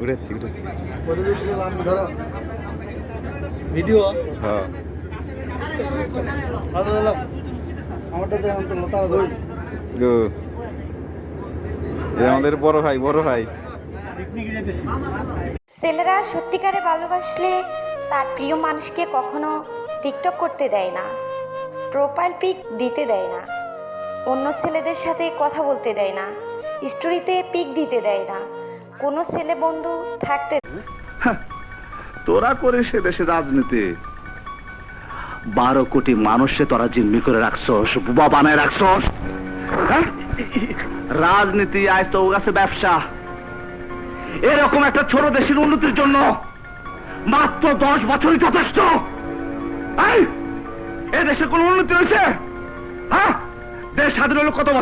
উঠেছি উঠেছি ভিডিও হ্যাঁ আমারটা দেখুন তো তারা ধরুন গো এ আমাদের বড় ভাই পিকনিকে যেতেছি। ছেলেরা সত্যিকারে ভালোবাসলে তার প্রিয় মানুষকে কখনো টিকটক করতে দেয় না, প্রোফাইল পিক দিতে দেয় না, অন্য ছেলেদের সাথে কথা বলতে দেয় না, স্টোরিতে পিক দিতে দেয় না, কোনো ছেলে বন্ধু থাকতে। তোরা করে সে দেশে রাজনীতি 12 কোটি মানুষে তোরা জিম্মি করে রাখছস, বুবা বানায় রাখছস। হ্যাঁ? রাজনীতি আজ তো কাছে ব্যবসা। এরকম একটা ছোট দেশের উন্নতির জন্য মাত্র 10 বছরই যথেষ্ট। এ দেশে কোন উন্নতি হয়েছে? হ্যাঁ, দেশ স্বাধীন হলো কত বছর?